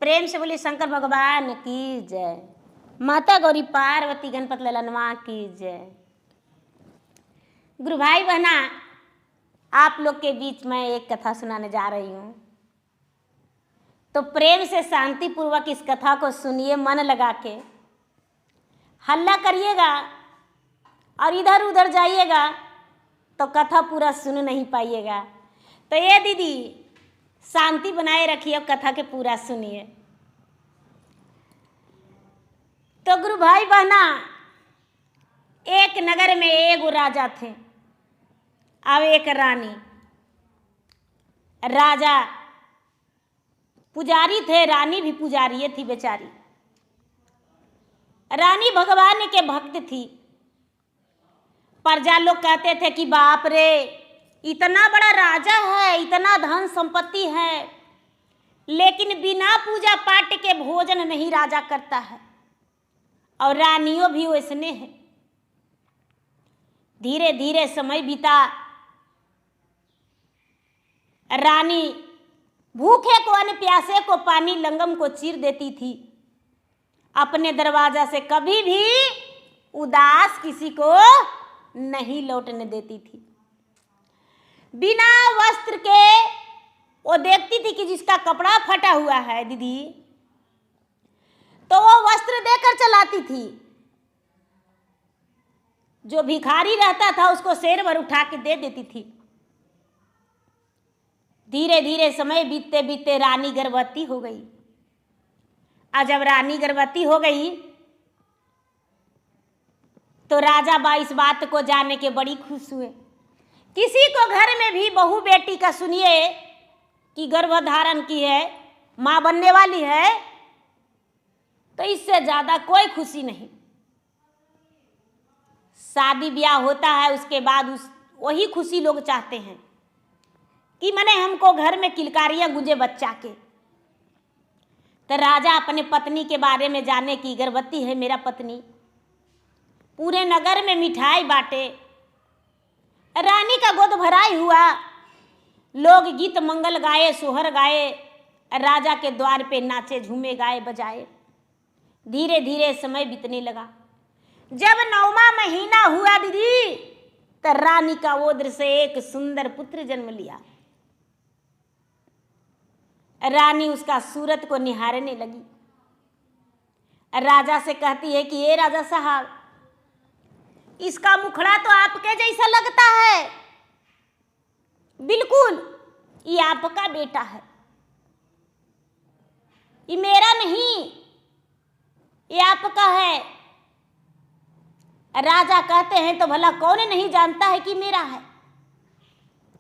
प्रेम से बोली शंकर भगवान की जय। माता गौरी पार्वती गणपत ललनवा की जय। गुरु भाई बहना, आप लोग के बीच में एक कथा सुनाने जा रही हूँ, तो प्रेम से शांति पूर्वक इस कथा को सुनिए, मन लगा के। हल्ला करिएगा और इधर उधर जाइएगा तो कथा पूरा सुन नहीं पाइएगा। तो ये दीदी शांति बनाए रखिए और कथा के पूरा सुनिए। तो गुरु भाई बहना, एक नगर में एक राजा थे और एक रानी। राजा पुजारी थे, रानी भी पुजारी थी बेचारी। रानी भगवान के भक्त थी। प्रजा लोग कहते थे कि बाप रे, इतना बड़ा राजा है, इतना धन संपत्ति है, लेकिन बिना पूजा पाठ के भोजन नहीं राजा करता है, और रानियों भी वैसने हैं। धीरे धीरे समय बीता। रानी भूखे को अन्न, प्यासे को पानी, लंगम को चीर देती थी। अपने दरवाजा से कभी भी उदास किसी को नहीं लौटने देती थी। बिना वस्त्र के वो देखती थी कि जिसका कपड़ा फटा हुआ है दीदी, तो वो वस्त्र देकर चलाती थी। जो भिखारी रहता था उसको शेर भर उठा के दे देती थी। धीरे धीरे समय बीतते बीतते रानी गर्भवती हो गई। और जब रानी गर्भवती हो गई तो राजा इस बात को जानने के बड़ी खुश हुए। किसी को घर में भी बहू बेटी का सुनिए कि गर्भधारण की है, माँ बनने वाली है, तो इससे ज्यादा कोई खुशी नहीं। शादी ब्याह होता है, उसके बाद वही खुशी लोग चाहते हैं कि मने हमको घर में किलकारियां गुंजे बच्चा के। तो राजा अपने पत्नी के बारे में जाने की गर्भवती है मेरा पत्नी। पूरे नगर में मिठाई बांटे, रानी का गोद भराई हुआ। लोग गीत मंगल गाए, सोहर गाए, राजा के द्वार पे नाचे, झूमे, गाए, बजाए। धीरे धीरे समय बीतने लगा। जब 9वां महीना हुआ दीदी, तो रानी का ओद्र से एक सुंदर पुत्र जन्म लिया। रानी उसका सूरत को निहारने लगी। राजा से कहती है कि ये राजा साहब, इसका मुखड़ा तो आपके जैसा लगता है, बिल्कुल ये आपका बेटा है, ये मेरा नहीं, ये आपका है। राजा कहते हैं तो भला कौन नहीं जानता है कि मेरा है।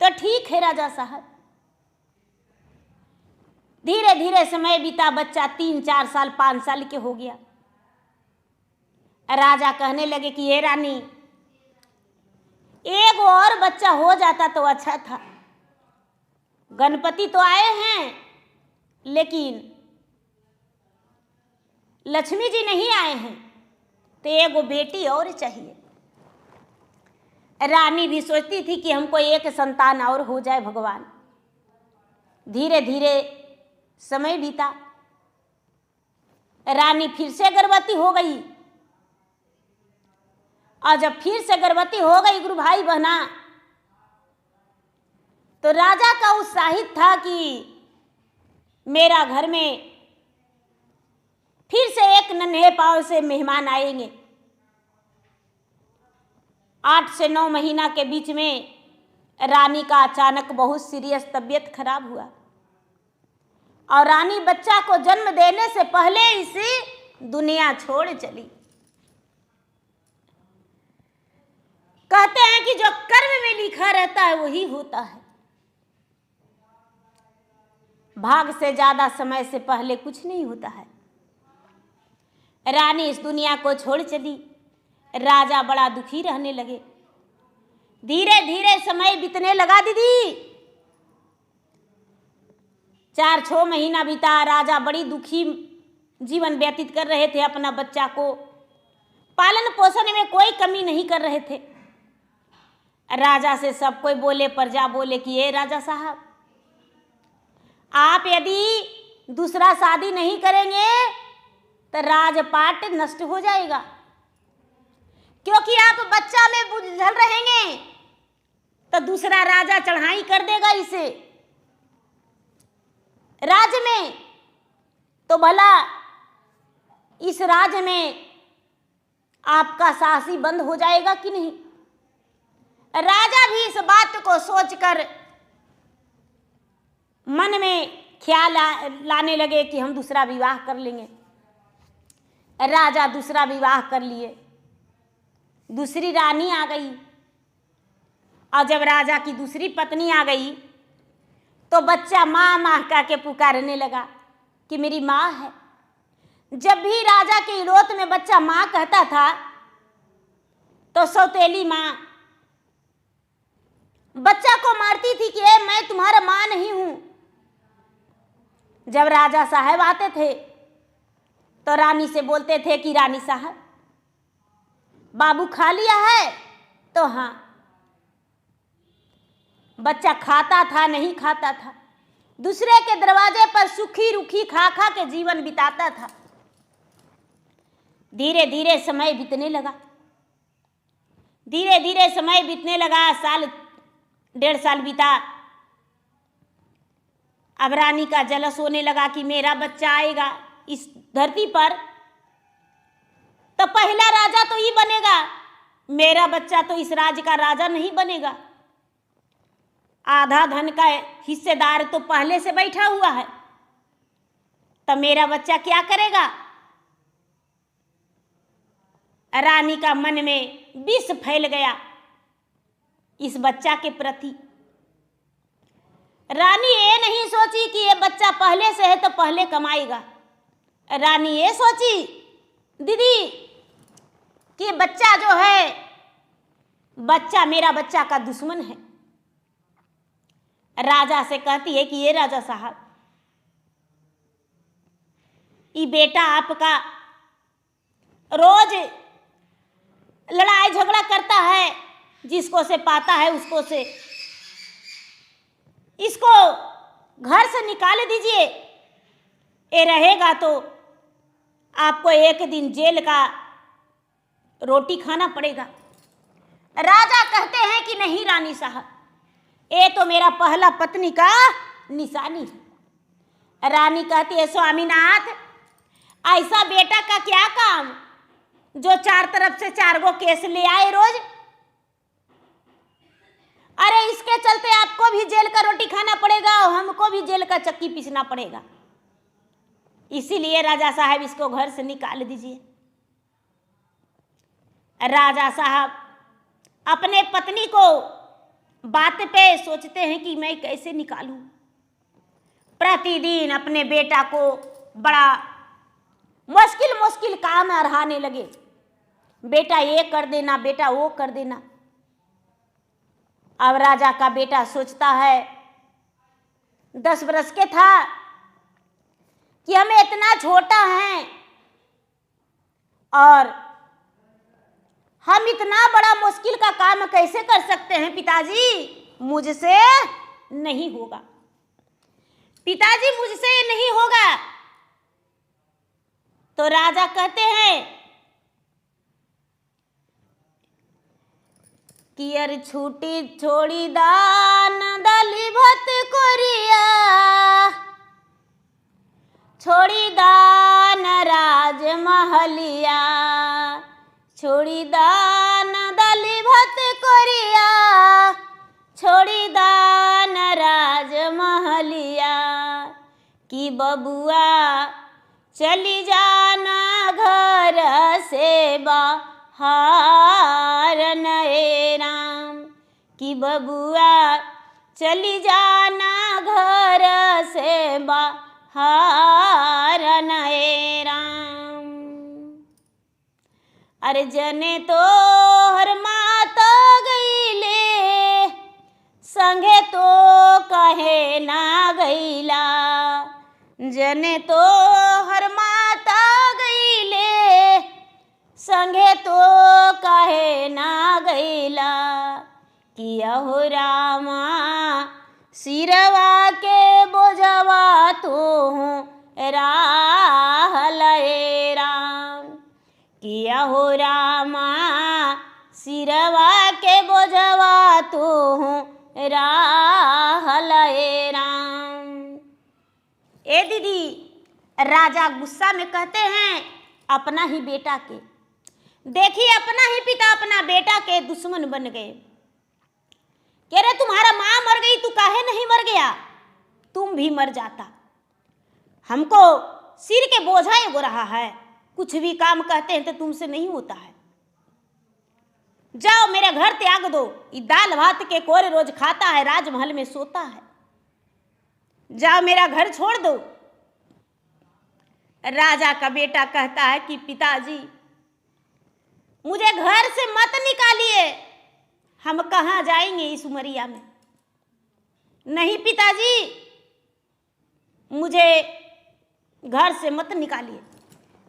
तो ठीक है राजा साहब। धीरे धीरे समय बीता, बच्चा 3-4 साल 5 साल के हो गया। राजा कहने लगे कि ये रानी, एक और बच्चा हो जाता तो अच्छा था। गणपति तो आए हैं, लेकिन लक्ष्मी जी नहीं आए हैं, तो एगो बेटी और चाहिए। रानी भी सोचती थी कि हमको एक संतान और हो जाए भगवान। धीरे धीरे समय बीता। रानी फिर से गर्भवती हो गई। और जब फिर से गर्भवती हो गई गुरु भाई बहना, तो राजा का उत्साहित था कि मेरा घर में फिर से एक नन्हे पांव से मेहमान आएंगे। 8 से 9 महीना के बीच में रानी का अचानक बहुत सीरियस तबीयत खराब हुआ, और रानी बच्चा को जन्म देने से पहले इसे दुनिया छोड़ चली। कहते हैं कि जो कर्म में लिखा रहता है वही होता है। भाग से ज्यादा समय से पहले कुछ नहीं होता है। रानी इस दुनिया को छोड़ चली। राजा बड़ा दुखी रहने लगे। धीरे धीरे समय बीतने लगा दीदी। 4-6 महीना बीता। राजा बड़ी दुखी जीवन व्यतीत कर रहे थे। अपना बच्चा को पालन पोषण में कोई कमी नहीं कर रहे थे। राजा से सब कोई बोले, प्रजा बोले कि ये राजा साहब, आप यदि दूसरा शादी नहीं करेंगे तो राजपाट नष्ट हो जाएगा, क्योंकि आप बच्चा में उलझल रहेंगे तो दूसरा राजा चढ़ाई कर देगा इसे राज्य में, तो भला इस राज्य में आपका साहसी बंद हो जाएगा कि नहीं। राजा भी इस बात को सोचकर मन में ख्याल लाने लगे कि हम दूसरा विवाह कर लेंगे। राजा दूसरा विवाह कर लिए, दूसरी रानी आ गई, और जब राजा की दूसरी पत्नी आ गई तो बच्चा माँ माँ कह के पुकारने लगा कि मेरी माँ है। जब भी राजा के इड़ोत में बच्चा माँ कहता था तो सौतेली माँ बच्चा को मारती थी कि मैं तुम्हारा माँ नहीं हूं। जब राजा साहब आते थे तो रानी से बोलते थे कि रानी साहब बाबू खा लिया है, तो हाँ। बच्चा खाता था नहीं खाता था, दूसरे के दरवाजे पर सूखी रूखी खा खा के जीवन बिताता था। धीरे धीरे समय बीतने लगा, धीरे धीरे समय बीतने लगा। साल 1.5 साल बीता। अब रानी का जलस होने लगा कि मेरा बच्चा आएगा इस धरती पर तो पहला राजा तो ही बनेगा, मेरा बच्चा तो इस राज्य का राजा नहीं बनेगा। आधा धन का हिस्सेदार तो पहले से बैठा हुआ है, तो मेरा बच्चा क्या करेगा। रानी का मन में विष फैल गया इस बच्चा के प्रति। रानी ये नहीं सोची कि ये बच्चा पहले से है तो पहले कमाएगा। रानी ये सोची दीदी कि बच्चा जो है, बच्चा मेरा बच्चा का दुश्मन है। राजा से कहती है कि ये राजा साहब, ये बेटा आपका रोज लड़ाई झगड़ा करता है, जिसको से पाता है उसको से, इसको घर से निकाल दीजिए। ये रहेगा तो आपको एक दिन जेल का रोटी खाना पड़ेगा। राजा कहते हैं कि नहीं रानी साहब, ये तो मेरा पहला पत्नी का निशानी है। रानी कहती है स्वामीनाथ, ऐसा बेटा का क्या काम जो 4 तरफ से 4 गो केस ले आए रोज। अरे इसके चलते आपको भी जेल का रोटी खाना पड़ेगा और हमको भी जेल का चक्की पीसना पड़ेगा। इसीलिए राजा साहब इसको घर से निकाल दीजिए। राजा साहब अपने पत्नी को बात पे सोचते हैं कि मैं कैसे निकालूं। प्रतिदिन अपने बेटा को बड़ा मुश्किल मुश्किल काम अरहाने लगे, बेटा ये कर देना, बेटा वो कर देना। अब राजा का बेटा सोचता है, 10 वर्ष के था, कि हम इतना छोटा हैं और हम इतना बड़ा मुश्किल का काम कैसे कर सकते हैं पिताजी, मुझसे नहीं होगा, पिताजी मुझसे ये नहीं होगा। तो राजा कहते हैं कि अर छूटी छोड़ी दान दली भत कोरिया, छोड़ी दान राज महलिया, छोड़ी दान दली भत कोरिया, छोड़ी दान राज महलिया, कि बबुआ चली जाना घर से बाहर नए राम, कि बबुआ चली जाना घर से बाहर नए राम। अरे जने तो हर माता गईले, संगे तो कहे ना गईला, जने तो हर माता गईले, संगे तो कहे ना गईला, किया हो रामा सिरवा के बोझवा तो हो रामा सिरवा के बोझवा तू राहल ए राम। ए दीदी, राजा गुस्सा में कहते हैं अपना ही बेटा के, देखिए अपना ही पिता अपना बेटा के दुश्मन बन गए। कह रहे तुम्हारा माँ मर गई, तू काहे नहीं मर गया, तुम भी मर जाता। हमको सिर के बोझा एगो रहा है, कुछ भी काम कहते हैं तो तुमसे नहीं होता है। जाओ मेरे घर त्याग दो, ये दाल भात के कोरे रोज खाता है, राजमहल में सोता है, जाओ मेरा घर छोड़ दो। राजा का बेटा कहता है कि पिताजी मुझे घर से मत निकालिए, हम कहाँ जाएंगे इस उमरिया में। नहीं पिताजी, मुझे घर से मत निकालिए।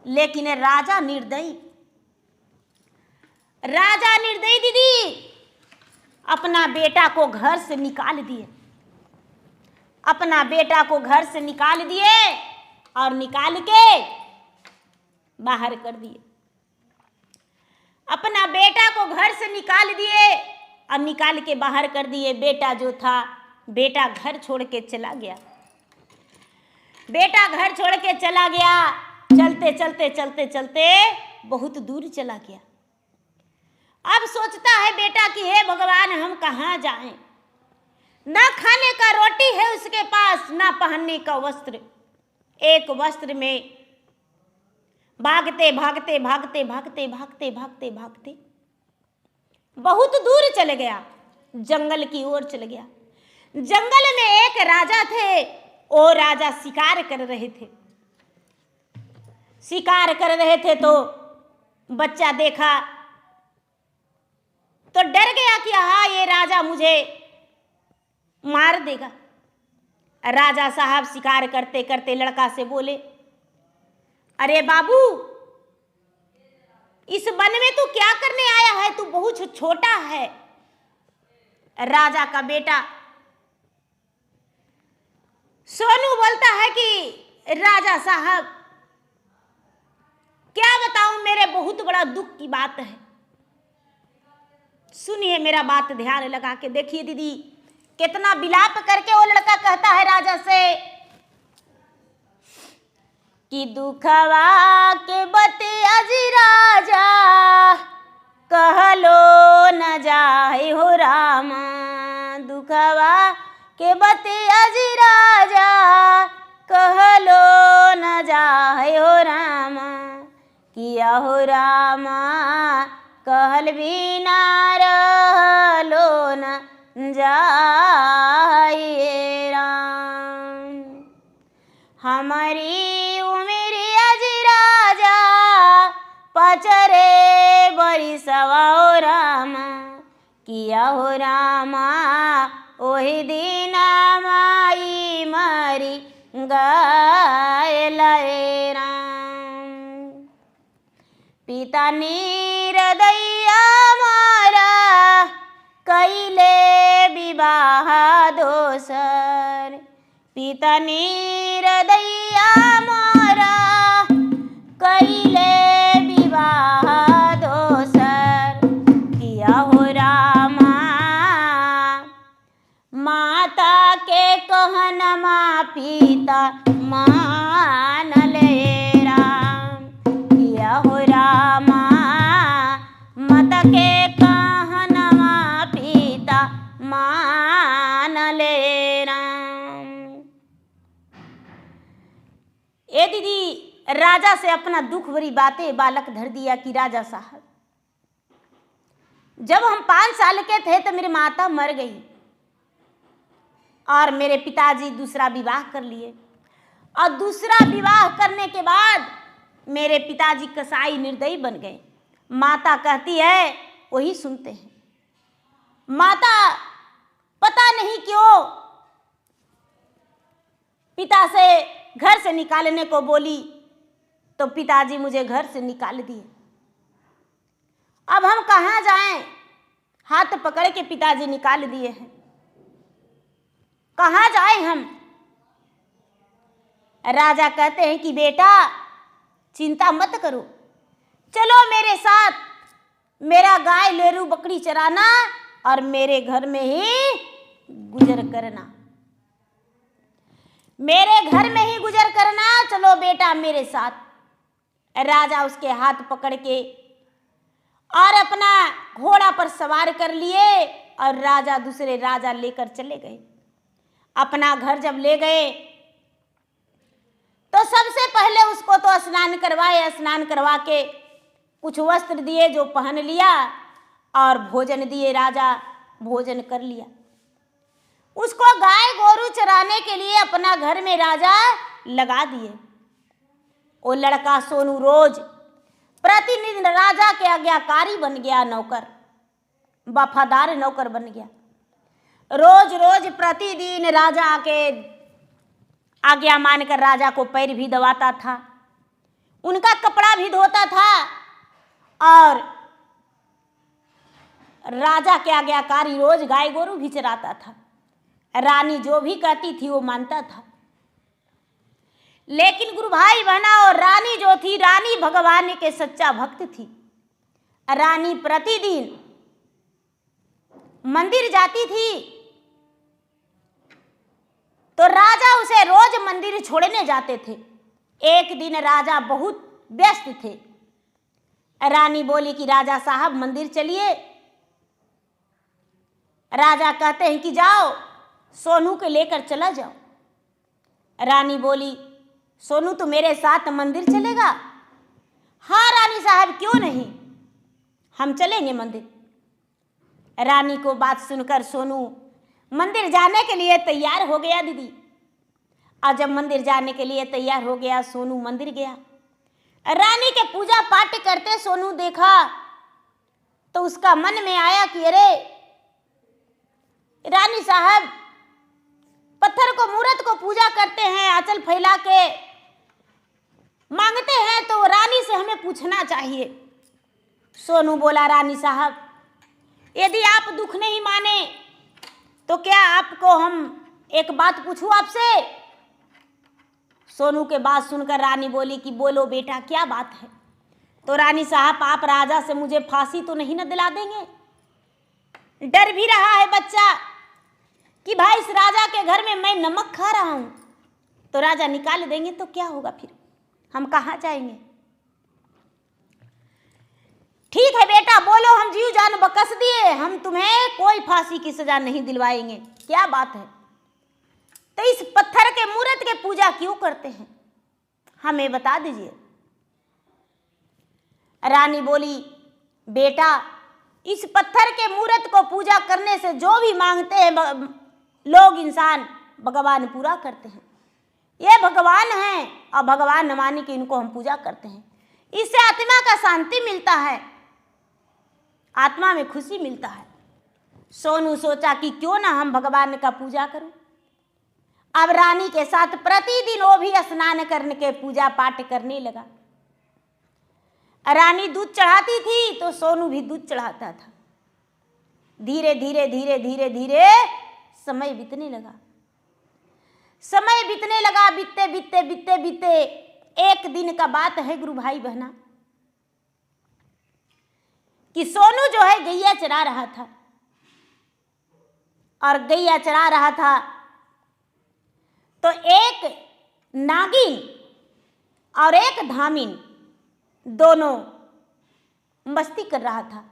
लेकिन राजा निर्दयी दीदी अपना बेटा को घर से निकाल दिए, अपना बेटा को घर से निकाल दिए और निकाल के बाहर कर दिए। अपना बेटा को घर से निकाल दिए और निकाल के बाहर कर दिए। बेटा जो था, बेटा घर छोड़ के चला गया, बेटा घर छोड़ के चला गया। चलते चलते चलते चलते बहुत दूर चला गया। अब सोचता है बेटा कि हे भगवान हम कहाँ जाएं, ना खाने का रोटी है उसके पास, ना पहनने का वस्त्र। एक वस्त्र में भागते भागते भागते भागते भागते भागते भागते बहुत दूर चले गया, जंगल की ओर चले गया। जंगल में एक राजा थे, वो राजा शिकार कर रहे थे। शिकार कर रहे थे तो बच्चा देखा तो डर गया कि हाँ ये राजा मुझे मार देगा। राजा साहब शिकार करते करते लड़का से बोले, अरे बाबू इस वन में तू क्या करने आया है, तू बहुत छोटा है। राजा का बेटा सोनू बोलता है कि राजा साहब क्या बताऊं, मेरे बहुत बड़ा दुख की बात है। सुनिए मेरा बात ध्यान लगा के देखिए दीदी, कितना विलाप करके वो लड़का कहता है राजा से कि दुखवा के बतिया जी राजा कहलो न जाए हो रामा। दुखवा के बतिया जी राजा कहलो न जाए हो रामा। किया हो रामा कहल भी ना रहलो न जाए राम। हमारी उमरिया जी राजा पचरे बरिसवा हो रामा। किया हो रामा ओही दिन माई मरी गए राम। पिता निर्दया मारा कैले विवाह दोसर। पिता निर्दया मारा कैले विवाह दोसर। किया हो रामा माता के कहनमा पिता मान ले राम। किया हो रामा माता के कहनमा पिता मान ले राम। ए दीदी, राजा से अपना दुख भरी बातें बालक धर दिया कि राजा साहब जब हम 5 साल के थे तो मेरी माता मर गई और मेरे पिताजी दूसरा विवाह कर लिए, और दूसरा विवाह करने के बाद मेरे पिताजी कसाई निर्दयी बन गए। माता कहती है वही सुनते हैं। माता पता नहीं क्यों पिता से घर से निकालने को बोली तो पिताजी मुझे घर से निकाल दिए। अब हम कहाँ जाएं, हाथ पकड़ के पिताजी निकाल दिए हैं, कहाँ जाएं हम। राजा कहते हैं कि बेटा चिंता मत करो, चलो मेरे साथ, मेरा गाय लेरू बकरी चराना और मेरे घर में ही गुजर करना, मेरे घर में ही गुजर करना, चलो बेटा मेरे साथ। राजा उसके हाथ पकड़ के और अपना घोड़ा पर सवार कर लिए और राजा दूसरे राजा लेकर चले गए। अपना घर जब ले गए तो सबसे पहले उसको तो स्नान करवाए, स्नान करवा के कुछ वस्त्र दिए जो पहन लिया और भोजन दिए, राजा भोजन कर लिया। उसको गाय गोरू चराने के लिए अपना घर में राजा लगा दिए। वो लड़का सोनू रोज प्रतिदिन राजा के आज्ञाकारी बन गया, नौकर, वफादार नौकर बन गया। रोज रोज प्रतिदिन राजा के आज्ञा मानकर राजा को पैर भी दबाता था, उनका कपड़ा भी धोता था और राजा के आज्ञाकारी रोज गाय गोरू भी चराता था। रानी जो भी कहती थी वो मानता था। लेकिन गुरु भाई बहना, और रानी जो थी, रानी भगवान के सच्चा भक्त थी। रानी प्रतिदिन मंदिर जाती थी तो राजा उसे रोज मंदिर छोड़ने जाते थे। एक दिन राजा बहुत व्यस्त थे। रानी बोली कि राजा साहब मंदिर चलिए। राजा कहते हैं कि जाओ, सोनू को लेकर चला जाओ। रानी बोली, सोनू तो मेरे साथ मंदिर चलेगा? हाँ रानी साहब, क्यों नहीं, हम चलेंगे मंदिर। रानी को बात सुनकर सोनू मंदिर जाने के लिए तैयार हो गया दीदी। और जब मंदिर जाने के लिए तैयार हो गया, सोनू मंदिर गया। रानी के पूजा पाठ करते सोनू देखा तो उसका मन में आया कि अरे रानी साहब पत्थर को, मूर्त को पूजा करते हैं, आंचल फैला के मांगते हैं, तो रानी से हमें पूछना चाहिए। सोनू बोला, रानी साहब यदि आप दुख नहीं माने तो क्या आपको हम एक बात पूछूं आपसे? सोनू के बात सुनकर रानी बोली कि बोलो बेटा, क्या बात है? तो रानी साहब, आप राजा से मुझे फांसी तो नहीं न दिला देंगे? डर भी रहा है बच्चा कि भाई इस राजा के घर में मैं नमक खा रहा हूं तो राजा निकाल देंगे तो क्या होगा, फिर हम कहाँ जाएंगे? ठीक है बेटा, बोलो, हम जीव जान बकस दिए, हम तुम्हें कोई फांसी की सजा नहीं दिलवाएंगे। क्या बात है? तो इस पत्थर के मूर्त के पूजा क्यों करते हैं, हमें बता दीजिए। रानी बोली, बेटा इस पत्थर के मूर्त को पूजा करने से जो भी मांगते हैं लोग, इंसान, भगवान पूरा करते हैं। ये भगवान हैं और भगवान न माने कि इनको हम पूजा करते हैं। इससे आत्मा का शांति मिलता है, आत्मा में खुशी मिलता है। सोनू सोचा कि क्यों ना हम भगवान का पूजा करूं। अब रानी के साथ प्रतिदिन वो भी स्नान करने के पूजा पाठ करने लगा। रानी दूध चढ़ाती थी तो सोनू भी दूध चढ़ाता था। धीरे धीरे धीरे धीरे धीरे समय बीतने लगा। समय बीतने लगा, बीतते बीतते बीतते बीतते एक दिन का बात है गुरु भाई बहना, कि सोनू जो है गैया चरा रहा था। और गैया चरा रहा था तो एक नागिन और एक धामिन दोनों मस्ती कर रहा था,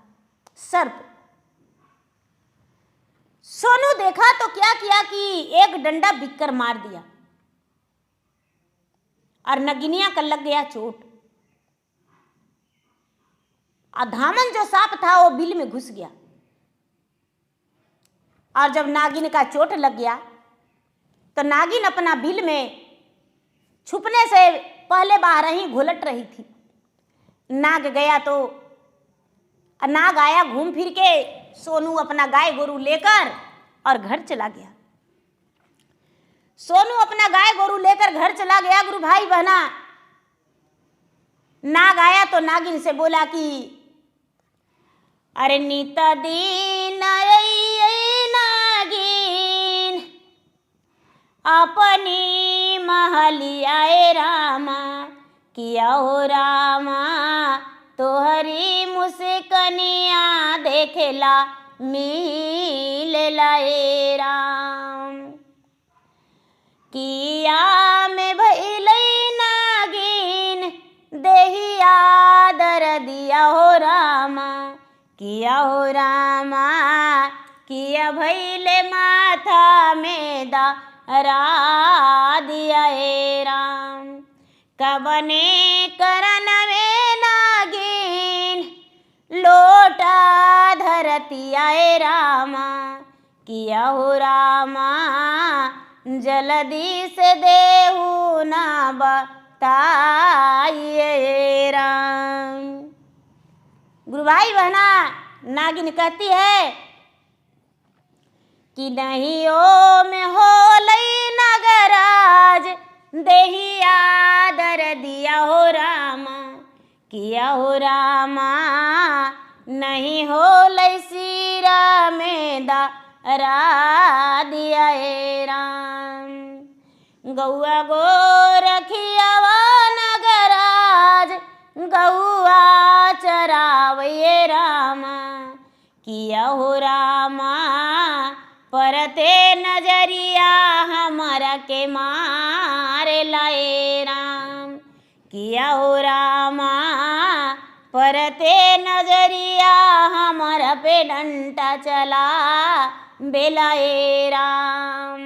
सर्प। सोनू देखा तो क्या किया कि एक डंडा बिककर मार दिया और नगिनिया का लग गया चोट। और धामन जो सांप था वो बिल में घुस गया। और जब नागिन का चोट लग गया तो नागिन अपना बिल में छुपने से पहले बाहर ही घुलट रही थी। नाग गया तो नाग आया घूम फिर के, सोनू अपना गाय गोरू लेकर और घर चला गया। सोनू अपना गाय गोरू लेकर घर चला गया गुरु भाई बहना। नाग आया तो नागिन से बोला कि अरे नीता दीन नागिन अपनी महलियाए रामा, किया हो रामा तो से कनिया देखेला मिलेला ए राम। किया में भइलै नागिन देहिया दरदिया हो रामा। किया हो रामा किया भइले माथा में दरा दिया ए राम। कबने करन में नागिन लोटा धरतिया ए रामा। किया हो रामा जल्दी से देहु ना बताइए राम। गुरु भाई बहना नागिन कहती है कि नहीं ओ में होलई नगराज देहिया दरदिया हो रामा। किया हो रामा नहीं होलई सिरा में दरा दिया ए राम। गौआ गो रखियावा नगराज गौआ चरावये रामा। किया हो रामा परते नजरिया हमारा के मारे लाए राम। किया हो रामा परते नजरिया हमारा पे डंटा चला बेलाए राम।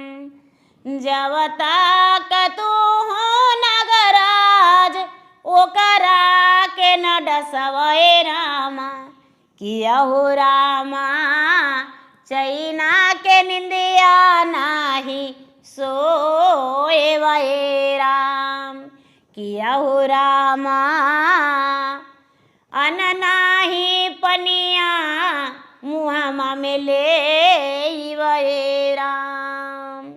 जब तक तू हो नगराज ओकरा के न डसवए रामा। किया हो रामा चैना के निंदिया नाही सोए वए राम। किया हो रामा अन नाही पनिया मुहमा में ले वए राम।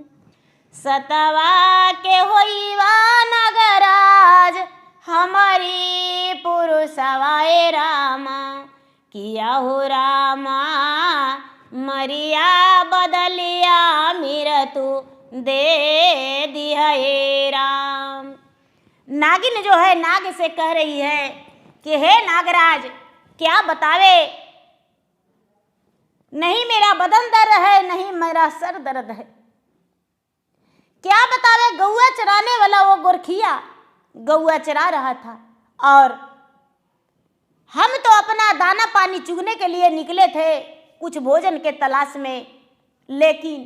सतवा के होइवा नगराज हमारी पुरुषवाए रामा। किया हो रामा मरिया बदलिया मेरा तू दे दिया ए राम। नागिन जो है नाग से कह रही है कि हे नागराज क्या बतावे, नहीं मेरा बदन दर्द है नहीं मेरा सर दर्द है। क्या बतावे, गौआ चराने वाला वो गोरखिया गौआ चरा रहा था और हम तो अपना दाना पानी चुगने के लिए निकले थे कुछ भोजन के तलाश में, लेकिन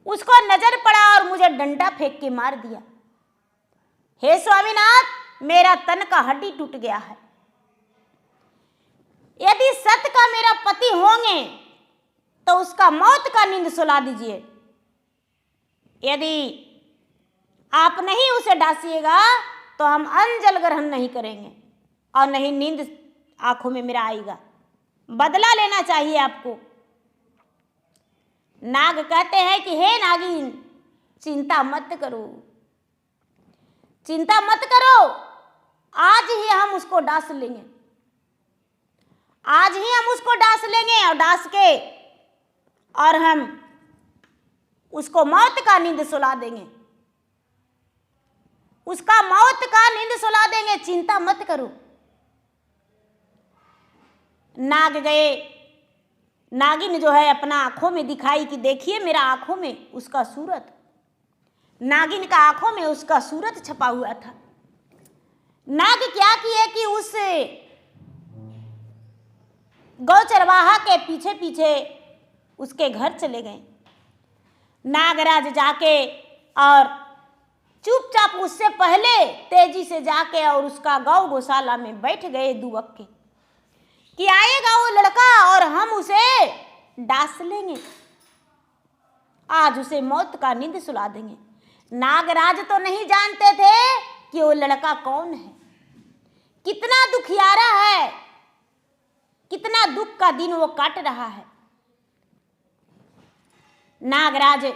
उसको नजर पड़ा और मुझे डंडा फेंक के मार दिया। हे स्वामीनाथ मेरा तन का हड्डी टूट गया है। यदि सत्य का मेरा पति होंगे तो उसका मौत का नींद सुला दीजिए। यदि आप नहीं उसे डांसिएगा तो हम अन्न जल ग्रहण नहीं करेंगे और नहीं नींद आंखों में मेरा आएगा। बदला लेना चाहिए आपको। नाग कहते हैं कि हे नागिन चिंता मत करो, चिंता मत करो, आज ही हम उसको डांस लेंगे, आज ही हम उसको डांस लेंगे और डांस के और हम उसको मौत का नींद सुला देंगे, उसका मौत का नींद सुला देंगे, चिंता मत करो। नाग गए, नागिन जो है अपना आंखों में दिखाई कि देखिए मेरा आंखों में उसका सूरत, नागिन का आंखों में उसका सूरत छपा हुआ था। नाग क्या किए कि उस गौचरवाहा के पीछे पीछे उसके घर चले गए। नागराज जाके और चुपचाप उससे पहले तेजी से जाके और उसका गौ गौशाला में बैठ गए दुबक के कि आएगा वो लड़का और हम उसे डांस लेंगे, आज उसे मौत का नींद सुला देंगे। नागराज तो नहीं जानते थे कि वो लड़का कौन है, कितना दुखियारा है, कितना दुख का दिन वो काट रहा है। नागराज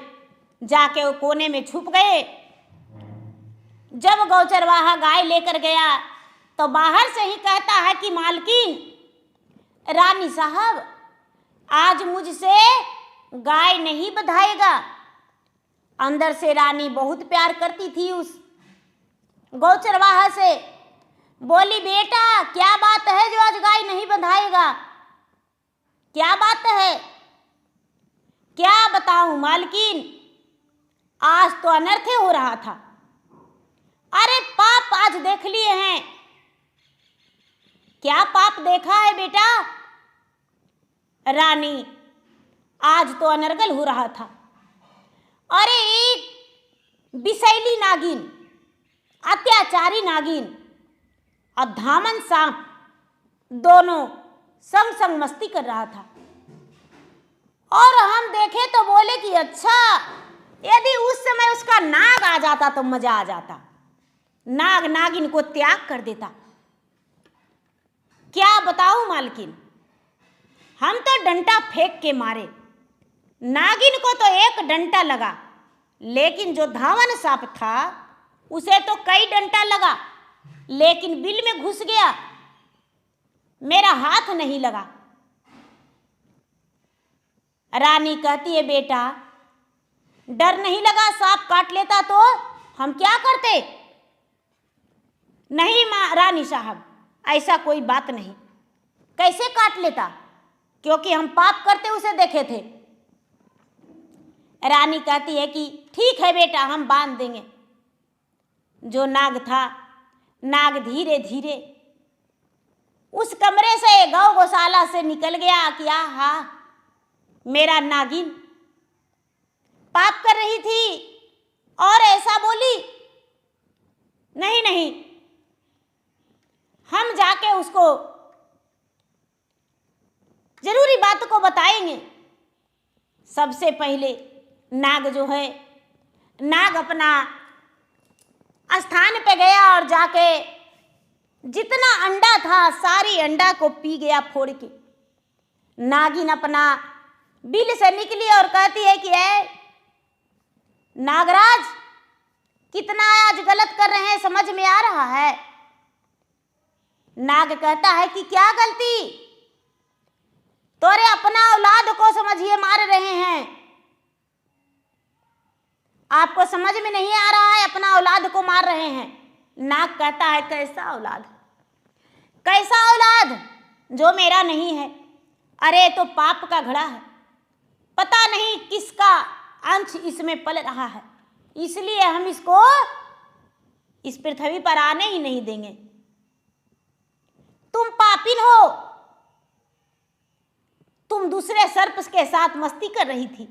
जाके वो कोने में छुप गए। जब गौचरवाहा गाय लेकर गया तो बाहर से ही कहता है कि मालकिन, रानी साहब आज मुझसे गाय नहीं बधाएगा। अंदर से रानी बहुत प्यार करती थी उस गौचरवाहा से, बोली बेटा क्या बात है जो आज गाय नहीं बंधाएगा, क्या बात है? क्या बताऊं मालकिन, आज तो अनर्थ हो रहा था। अरे पाप आज देख लिए हैं। क्या पाप देखा है बेटा? रानी आज तो अनर्गल हो रहा था। अरे एक विषैली नागिन, अत्याचारी नागिन और धामन सांप दोनों संग संग मस्ती कर रहा था। और हम देखे तो बोले कि अच्छा, यदि उस समय उसका नाग आ जाता तो मजा आ जाता, नाग नागिन को त्याग कर देता। क्या बताऊं मालकिन, हम तो डंडा फेंक के मारे, नागिन को तो एक डंडा लगा, लेकिन जो धावन सांप था उसे तो कई डंडा लगा, लेकिन बिल में घुस गया, मेरा हाथ नहीं लगा। रानी कहती है बेटा डर नहीं लगा, सांप काट लेता तो हम क्या करते? नहीं माँ रानी साहब, ऐसा कोई बात नहीं। कैसे काट लेता? क्योंकि हम पाप करते उसे देखे थे। रानी कहती है कि ठीक है बेटा, हम बांध देंगे। जो नाग था, नाग धीरे धीरे उस कमरे से गौ गौशाला से निकल गया कि आहा, मेरा नागिन पाप कर रही थी और ऐसा बोली। नहीं नहीं, हम जाके उसको जरूरी बात को बताएंगे। सबसे पहले नाग जो है, नाग अपना स्थान पे गया और जाके जितना अंडा था सारी अंडा को पी गया फोड़ के। नागिन अपना बिल से निकली और कहती है कि ऐ नागराज, कितना आज गलत कर रहे हैं, समझ में आ रहा है? नाग कहता है कि क्या गलती? तोरे अपना औलाद को समझिए मार रहे हैं, आपको समझ में नहीं आ रहा है, अपना औलाद को मार रहे हैं। नाग कहता है कैसा औलाद, कैसा औलाद जो मेरा नहीं है? अरे तो पाप का घड़ा है, पता नहीं किसका अंश इसमें पल रहा है, इसलिए हम इसको इस पृथ्वी पर आने ही नहीं देंगे। तुम पापिन हो, तुम दूसरे सर्प के साथ मस्ती कर रही थी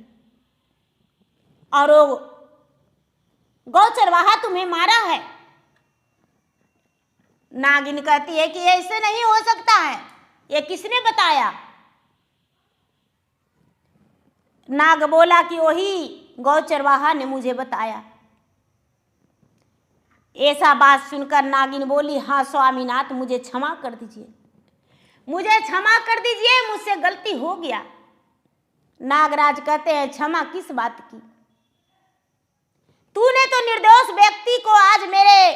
और वो गौ चरवाहा तुम्हें मारा है। नागिन कहती है कि ऐसे नहीं हो सकता है, ये किसने बताया? नाग बोला कि वही गौ चरवाहा ने मुझे बताया। ऐसा बात सुनकर नागिन बोली, हाँ स्वामीनाथ, मुझे क्षमा कर दीजिए, मुझे क्षमा कर दीजिए, मुझसे गलती हो गया। नागराज कहते हैं क्षमा किस बात की? तूने तो निर्दोष व्यक्ति को आज मेरे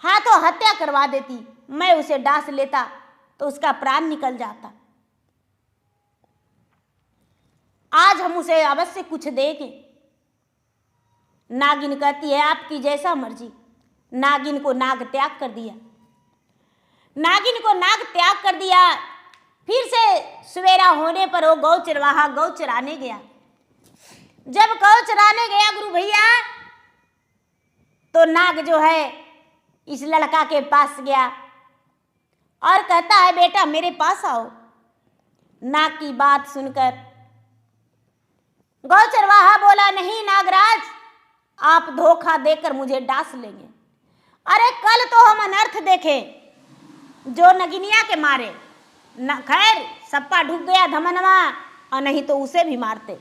हाथों हत्या करवा देती, मैं उसे डांस लेता तो उसका प्राण निकल जाता। आज हम उसे अवश्य कुछ देंगे। नागिन कहती है आपकी जैसा मर्जी। नागिन को नाग त्याग कर दिया, नागिन को नाग त्याग कर दिया। फिर से सवेरा होने पर वो गौ चरवाहा गौ चराने गया। जब गौ चराने गया गुरु भैया, तो नाग जो है इस लड़का के पास गया और कहता है बेटा मेरे पास आओ। नाग की बात सुनकर गौ चरवाहा बोला, नहीं नागराज, आप धोखा देकर मुझे डांस लेंगे। अरे कल तो हम अनर्थ देखे जो नगिनिया के मारे, न खैर सप्पा ढुक गया धमनवा, और नहीं तो उसे भी मारते,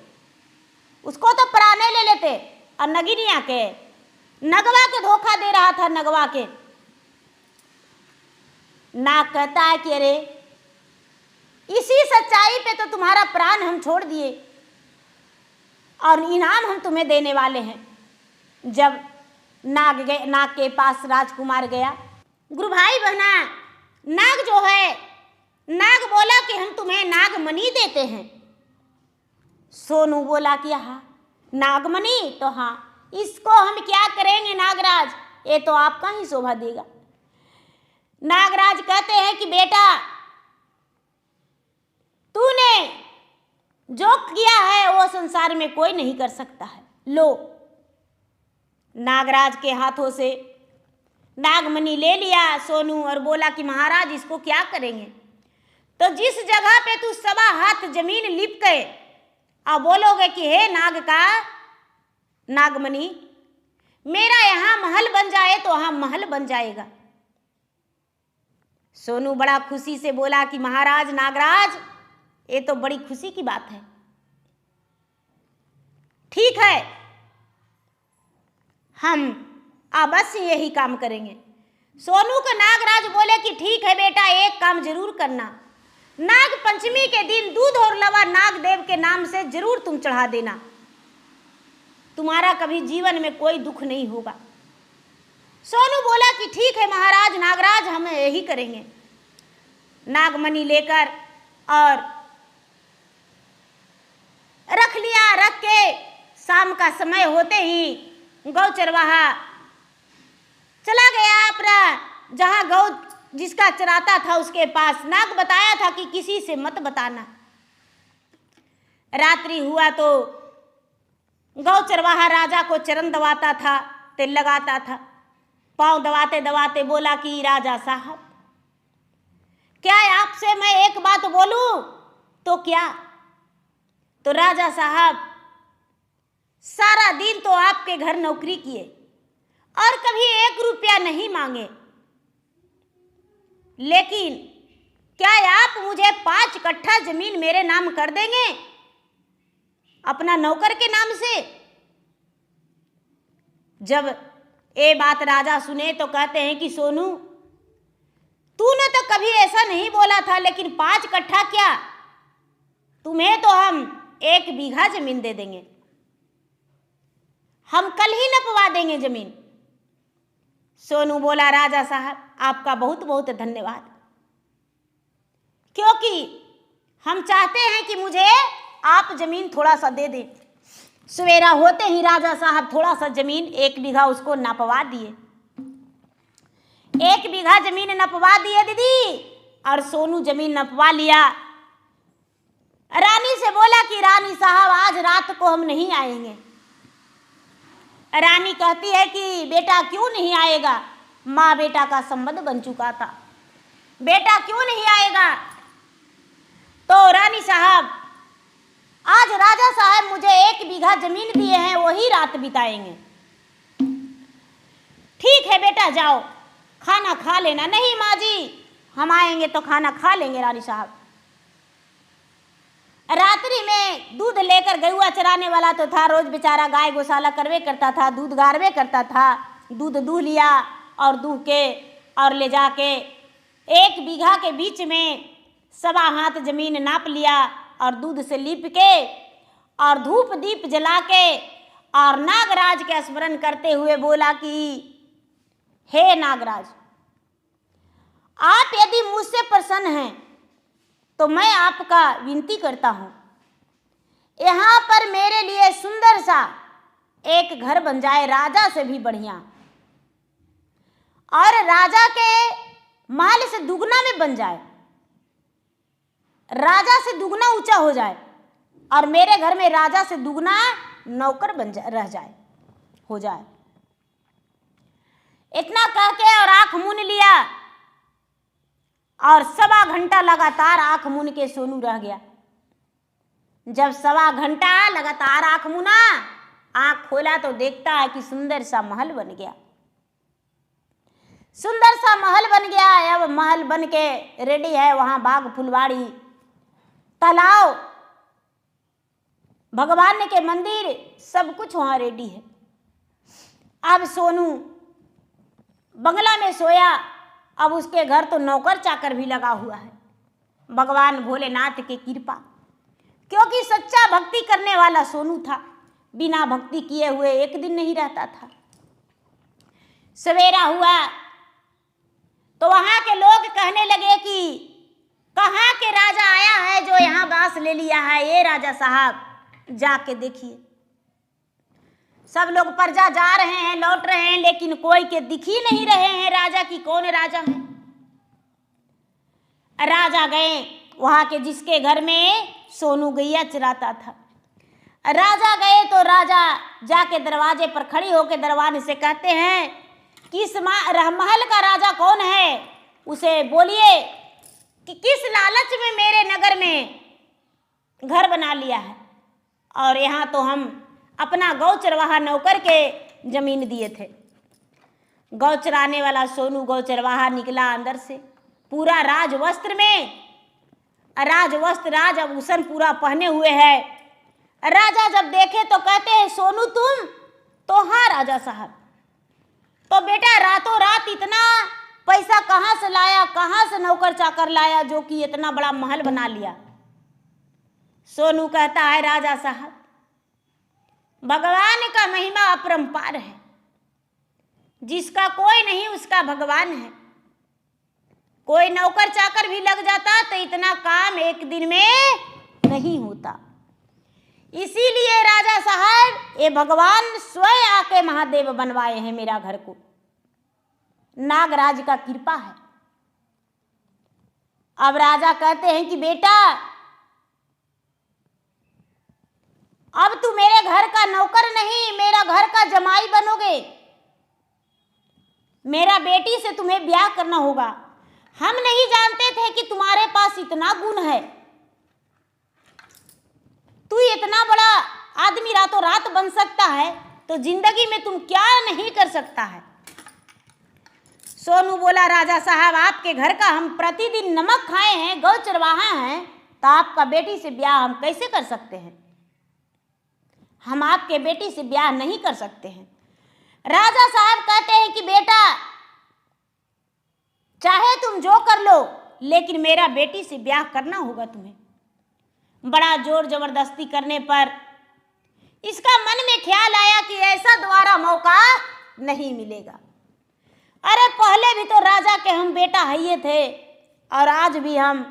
उसको तो प्राणे ले लेते। और नगिनिया के नगवा के धोखा दे रहा था, नगवा के। नाग कहता है कि अरे इसी सच्चाई पे तो तुम्हारा प्राण हम छोड़ दिए और इनाम हम तुम्हें देने वाले हैं। जब नाग के पास राजकुमार गया, गुरु भाई बहना, नाग जो है, नाग बोला कि हम तुम्हें नागमणि देते हैं। सोनू बोला कि हाँ नागमणि, तो हाँ, इसको हम क्या करेंगे नागराज, ये तो आपका ही शोभा देगा। नागराज कहते हैं कि बेटा, तूने जो किया है वो संसार में कोई नहीं कर सकता है। लो, नागराज के हाथों से नागमणि ले लिया सोनू और बोला कि महाराज इसको क्या करेंगे? तो जिस जगह पे तू 1.25 हाथ जमीन लिप गए और बोलोगे कि हे नागमणि, मेरा यहाँ महल बन जाए, तो वहाँ महल बन जाएगा। सोनू बड़ा खुशी से बोला कि महाराज नागराज, ये तो बड़ी खुशी की बात है। ठीक है, हम अवश्य यही काम करेंगे। सोनू को नागराज बोले कि ठीक है बेटा, एक काम जरूर करना, नाग पंचमी के दिन दूध और लवा नागदेव के नाम से जरूर तुम चढ़ा देना, तुम्हारा कभी जीवन में कोई दुख नहीं होगा। सोनू बोला कि ठीक है महाराज नागराज, हम यही करेंगे। नागमणि लेकर और रख लिया। रख के शाम का समय होते ही गौ चरवाहा चला गया अपना, जहां गौ जिसका चराता था उसके पास। नाग बताया था कि किसी से मत बताना। रात्रि हुआ तो गौ चरवाहा राजा को चरण दबाता था, तेल लगाता था। पांव दबाते दबाते बोला कि राजा साहब, क्या आपसे मैं एक बात बोलूं? तो क्या? तो राजा साहब, सारा दिन तो आपके घर नौकरी किए और कभी 1 रुपया नहीं मांगे, लेकिन क्या आप मुझे 5 कट्ठा जमीन मेरे नाम कर देंगे अपना नौकर के नाम से? जब ये बात राजा सुने तो कहते हैं कि सोनू, तूने तो कभी ऐसा नहीं बोला था, लेकिन 5 कट्ठा क्या, तुम्हें तो हम 1 बीघा जमीन दे देंगे, हम कल ही नपवा देंगे जमीन। सोनू बोला राजा साहब, आपका बहुत बहुत धन्यवाद, क्योंकि हम चाहते हैं कि मुझे आप जमीन थोड़ा सा दे दें। सवेरा होते ही राजा साहब थोड़ा सा जमीन 1 बीघा उसको नपवा दिए। 1 बीघा जमीन नपवा दिए दीदी, और सोनू जमीन नपवा लिया। रानी से बोला कि रानी साहब, आज रात को हम नहीं आएंगे। रानी कहती है कि बेटा क्यों नहीं आएगा? माँ बेटा का संबंध बन चुका था, बेटा क्यों नहीं आएगा? तो रानी साहब, आज राजा साहब मुझे 1 बीघा जमीन दिए हैं, वही रात बिताएंगे। ठीक है बेटा, जाओ खाना खा लेना। नहीं माँ जी, हम आएंगे तो खाना खा लेंगे रानी साहब। रात्रि में दूध लेकर गयुआ चराने वाला तो था, रोज बेचारा गाय गौशाला करवे करता था, दूध गारवे करता था। दूध दूह लिया और दूह के और ले जाके 1 बीघा के बीच में 1.25 हाथ जमीन नाप लिया और दूध से लीप के और धूप दीप जला के और नागराज के स्मरण करते हुए बोला कि हे नागराज, आप यदि मुझसे प्रसन्न हैं तो मैं आपका विनती करता हूं, यहाँ पर मेरे लिए सुंदर सा एक घर बन जाए, राजा से भी बढ़िया, और राजा के महल से दुगना में बन जाए, राजा से दुगना ऊंचा हो जाए, और मेरे घर में राजा से दुगना नौकर बन जाए, रह जाए, हो जाए। इतना कह के और आंख मूंद लिया और 1.25 घंटा लगातार आंख मूंद के सोनू रह गया। जब 1.25 घंटा लगातार आंख मूंदा, आंख खोला तो देखता है कि सुंदर सा महल बन गया। सुंदर सा महल बन गया। अब महल बन के रेडी है, वहां बाग फुलवाड़ी, तालाब, भगवान के मंदिर, सब कुछ वहां रेडी है। अब सोनू बंगला में सोया। अब उसके घर तो नौकर चाकर भी लगा हुआ है। भगवान भोलेनाथ की कृपा, क्योंकि सच्चा भक्ति करने वाला सोनू था, बिना भक्ति किए हुए एक दिन नहीं रहता था। सवेरा हुआ तो वहां के लोग कहने लगे कि कहाँ के राजा आया है जो यहाँ बास ले लिया है, ये राजा साहब जाके देखिए। सब लोग प्रजा जा रहे हैं, लौट रहे हैं, लेकिन कोई के दिख ही नहीं रहे हैं राजा की कौन राजा है। राजा गए वहाँ के जिसके घर में सोनू गैया चराता था। राजा गए तो राजा जाके दरवाजे पर खड़ी होकर दरवाजे से कहते हैं कि इस महल का राजा कौन है, उसे बोलिए कि किस लालच में मेरे नगर में घर बना लिया है, और यहाँ तो हम अपना गौ चरवाहा नौकर के जमीन दिए थे। गौ चराने वाला सोनू गौ चरवाहा निकला अंदर से पूरा राजवस्त्र में, राजभूषण पूरा पहने हुए है। राजा जब देखे तो कहते हैं सोनू तुम? तो हाँ राजा साहब। तो बेटा रातों रात इतना पैसा कहाँ से लाया, कहाँ से नौकर चाकर लाया जो कि इतना बड़ा महल बना लिया? सोनू कहता है राजा साहब भगवान का महिमा अपरंपार है, जिसका कोई नहीं उसका भगवान है। कोई नौकर चाकर भी लग जाता तो इतना काम एक दिन में नहीं होता। इसीलिए राजा साहब ये भगवान स्वयं आके महादेव बनवाए हैं मेरा घर को, नागराज का कृपा है। अब राजा कहते हैं कि बेटा अब तू मेरे घर का नौकर नहीं, मेरा घर का जमाई बनोगे। मेरा बेटी से तुम्हें ब्याह करना होगा। हम नहीं जानते थे कि तुम्हारे पास इतना गुण है, तू इतना बड़ा आदमी रातों रात बन सकता है, तो जिंदगी में तुम क्या नहीं कर सकता है। सोनू बोला राजा साहब आपके घर का हम प्रतिदिन नमक खाए हैं, गौ चरवाहा हैं, तो आपका बेटी से ब्याह हम कैसे कर सकते हैं? हम आपके बेटी से ब्याह नहीं कर सकते हैं। राजा साहब कहते हैं कि बेटा चाहे तुम जो कर लो, लेकिन मेरा बेटी से ब्याह करना होगा तुम्हें। बड़ा जोर जबरदस्ती करने पर इसका मन में ख्याल आया कि ऐसा दोबारा मौका नहीं मिलेगा। अरे पहले भी तो राजा के हम बेटा हइये थे, और आज भी हम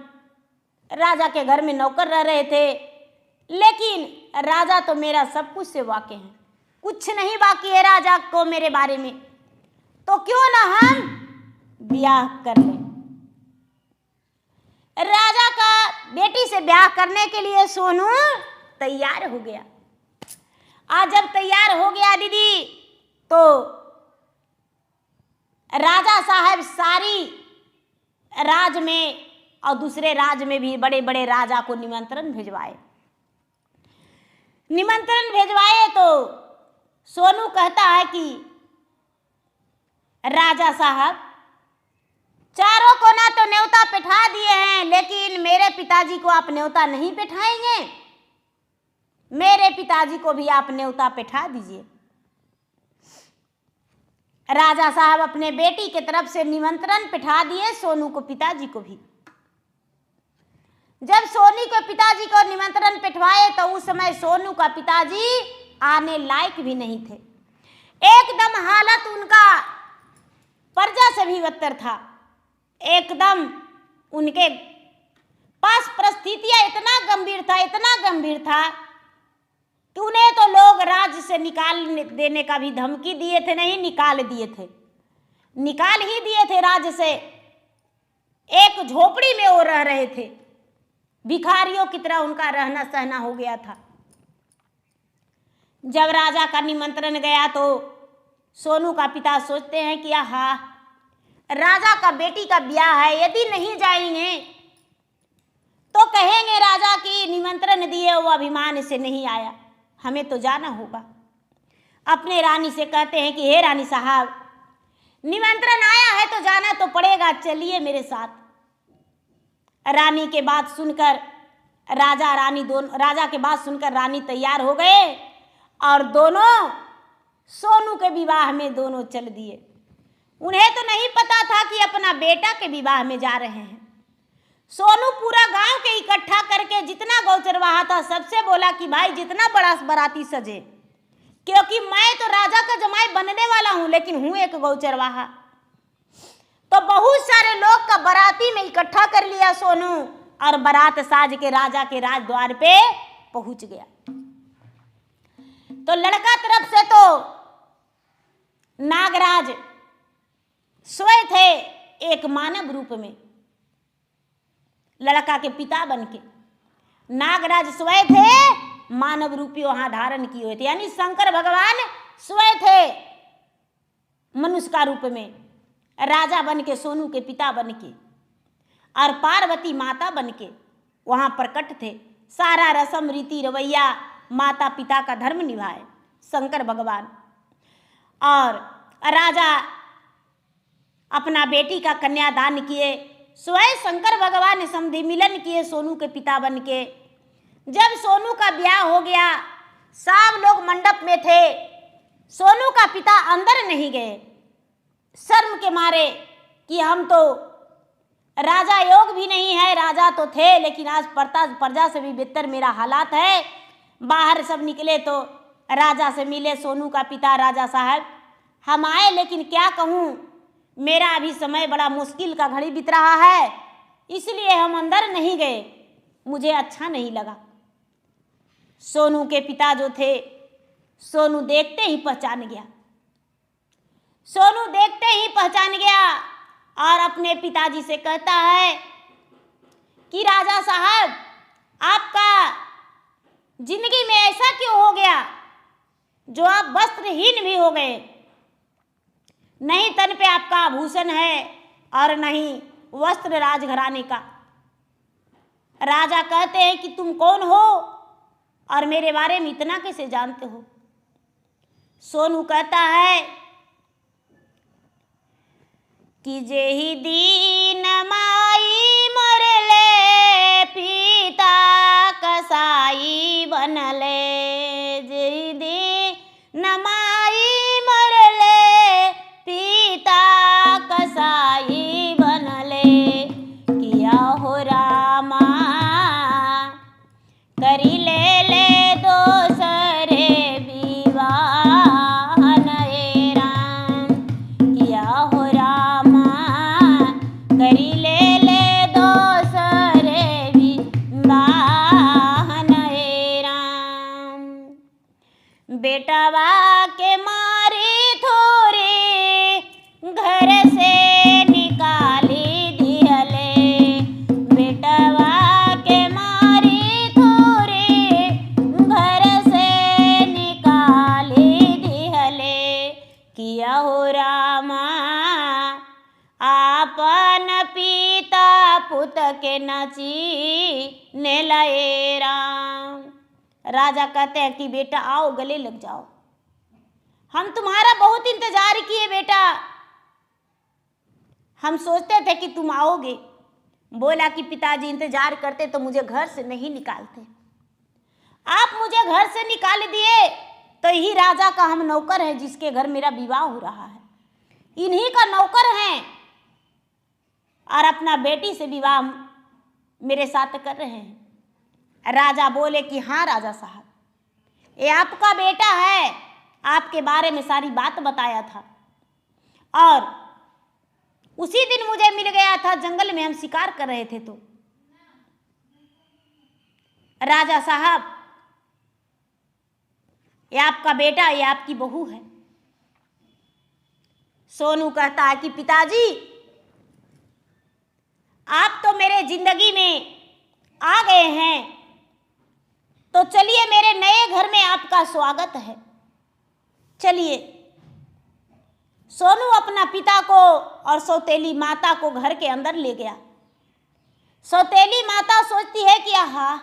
राजा के घर में नौकर रह रहे थे, लेकिन राजा तो मेरा सब कुछ से वाकिफ है, कुछ नहीं बाकी है राजा को मेरे बारे में, तो क्यों ना हम ब्याह कर लें। राजा का बेटी से ब्याह करने के लिए सोनू तैयार हो गया। आज जब तैयार हो गया दीदी, तो राजा साहब सारी राज में और दूसरे राज में भी बड़े बड़े राजा को निमंत्रण भिजवाए। निमंत्रण भिजवाए तो सोनू कहता है कि राजा साहब चारों को ना तो न्योता पिठा दिए हैं, लेकिन मेरे पिताजी को आप न्योता नहीं पिठाएंगे, मेरे पिताजी को भी आप न्योता पिठा दीजिए। राजा साहब अपने बेटी के तरफ से निमंत्रण पिठा दिए सोनू को, पिताजी को भी। जब सोनू के पिताजी को निमंत्रण पिठवाए तो उस समय सोनू का पिताजी आने लायक भी नहीं थे। एकदम हालत उनका प्रजा से भी बदतर था। एकदम उनके पास परिस्थितियां इतना गंभीर था कि उन्हें तो लोग राज्य से निकाल देने का भी धमकी दिए थे, नहीं निकाल ही दिए थे राज्य से। एक झोपड़ी में वो रह रहे थे, भिखारियों की तरह उनका रहना सहना हो गया था। जब राजा का निमंत्रण गया तो सोनू का पिता सोचते हैं कि आहा राजा का बेटी का ब्याह है, यदि नहीं जाएंगे तो कहेंगे राजा की निमंत्रण दिए वो अभिमान से नहीं आया, हमें तो जाना होगा। अपने रानी से कहते हैं कि हे रानी साहब निमंत्रण आया है तो जाना तो पड़ेगा, चलिए मेरे साथ। रानी के बात सुनकर राजा के बात सुनकर रानी तैयार हो गए और दोनों सोनू के विवाह में दोनों चल दिए। उन्हें तो नहीं पता था कि अपना बेटा के विवाह में जा रहे हैं। सोनू पूरा गांव के इकट्ठा करके जितना गौ चरवाहा था सबसे बोला कि भाई जितना बड़ा बाराती सजे, क्योंकि मैं तो राजा का जमाई बनने वाला हूं, लेकिन हूं एक गौ चरवाहा। तो बहुत सारे लोग का बाराती में इकट्ठा कर लिया सोनू, और बारात साज के राजा के राज द्वार पे पहुंच गया। तो लड़का तरफ से तो नागराज सोए थे एक मानव रूप में, लड़का के पिता बन के। नागराज स्वयं थे मानव रूपी वहां धारण किए हुए थे, यानी शंकर भगवान स्वयं थे मनुष्य का रूप में, राजा बन के, सोनू के पिता बन के, और पार्वती माता बन के वहां प्रकट थे। सारा रस्म रीति रवैया माता पिता का धर्म निभाए शंकर भगवान। और राजा अपना बेटी का कन्यादान किए, स्वयं शंकर भगवान ने समधि मिलन किए सोनू के पिता बन के। जब सोनू का ब्याह हो गया, सब लोग मंडप में थे, सोनू का पिता अंदर नहीं गए शर्म के मारे कि हम तो राजा योग भी नहीं है, राजा तो थे लेकिन आज प्रजा से भी बेहतर मेरा हालात है। बाहर सब निकले तो राजा से मिले सोनू का पिता, राजा साहब हम आए लेकिन क्या कहूँ, मेरा अभी समय बड़ा मुश्किल का घड़ी बीत रहा है, इसलिए हम अंदर नहीं गए, मुझे अच्छा नहीं लगा। सोनू के पिता जो थे, सोनू देखते ही पहचान गया, सोनू देखते ही पहचान गया और अपने पिताजी से कहता है कि राजा साहब आपका जिंदगी में ऐसा क्यों हो गया जो आप वस्त्रहीन भी हो गए, नहीं तन पे आपका आभूषण है और नहीं वस्त्र राजघराने का। राजा कहते हैं कि तुम कौन हो और मेरे बारे में इतना कैसे जानते हो। सोनू कहता है कि जेहि दीन माई मरले पिता कसाई बनले, जेहि दीन माई मरले पिता कसाई बनले, किया हो रामा करी ले दोसरे विवाह नए राम, किया हो रामा करी ले दोसरे विवाह नए राम। बेटवा के मारी थोड़ी घर से निकाली दिहले, बेटवा के मारी थोड़ी घर से निकाली दिहले, किया हो रामा आपन पिता पुत के नची ने लए राम। राजा कहते हैं कि बेटा आओ गले लग जाओ, हम तुम्हारा बहुत इंतजार किए बेटा, हम सोचते थे कि तुम आओगे। बोला कि पिताजी इंतजार करते तो मुझे घर से नहीं निकालते, आप मुझे घर से निकाल दिए तो यही राजा का हम नौकर हैं जिसके घर मेरा विवाह हो रहा है, इन्हीं का नौकर हैं और अपना बेटी से विवाह मेरे साथ कर रहे हैं। राजा बोले कि हाँ राजा साहब, ये आपका बेटा है, आपके बारे में सारी बात बताया था और उसी दिन मुझे मिल गया था, जंगल में हम शिकार कर रहे थे। तो राजा साहब ये आपका बेटा, ये आपकी बहू है। सोनू कहता है कि पिताजी आप तो मेरे जिंदगी में आ गए हैं, तो चलिए मेरे नए घर में आपका स्वागत है, चलिए। सोनू अपना पिता को और सौतेली माता को घर के अंदर ले गया। सौतेली माता सोचती है कि आहा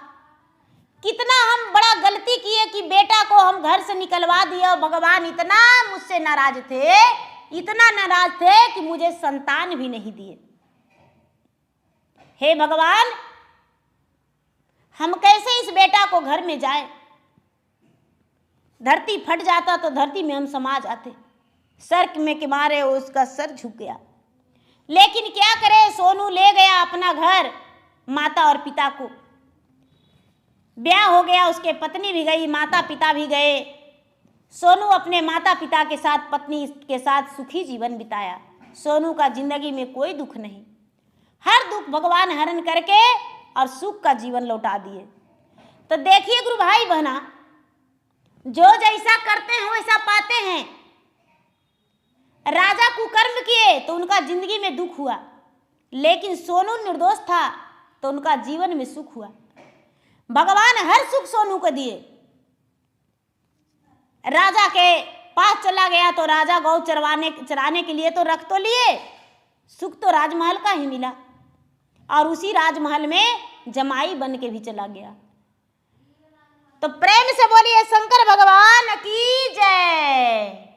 कितना हम बड़ा गलती किए कि बेटा को हम घर से निकलवा दिए और भगवान इतना मुझसे नाराज थे, इतना नाराज थे कि मुझे संतान भी नहीं दिए। हे भगवान हम कैसे इस बेटा को घर में जाए, धरती फट जाता तो धरती में हम समा जाते। सर में के मारे उसका सर झुक गया, लेकिन क्या करे, सोनू ले गया अपना घर माता और पिता को। ब्याह हो गया, उसके पत्नी भी गई, माता पिता भी गए। सोनू अपने माता पिता के साथ, पत्नी के साथ सुखी जीवन बिताया। सोनू का जिंदगी में कोई दुख नहीं, हर दुख भगवान हरण करके और सुख का जीवन लौटा दिए। तो देखिए गुरु भाई बहना, जो जैसा करते हैं वैसा पाते हैं। राजा कुकर्म किए तो उनका जिंदगी में दुख हुआ, लेकिन सोनू निर्दोष था, तो उनका जीवन में सुख हुआ। भगवान हर सुख सोनू को दिए। राजा के पास चला गया तो राजा गौ चराने के लिए तो रख तो लिए, सुख तो राजमहल का ही मिला, और उसी राजमहल में जमाई बन के भी चला गया। तो प्रेम से बोलिए शंकर भगवान की जय।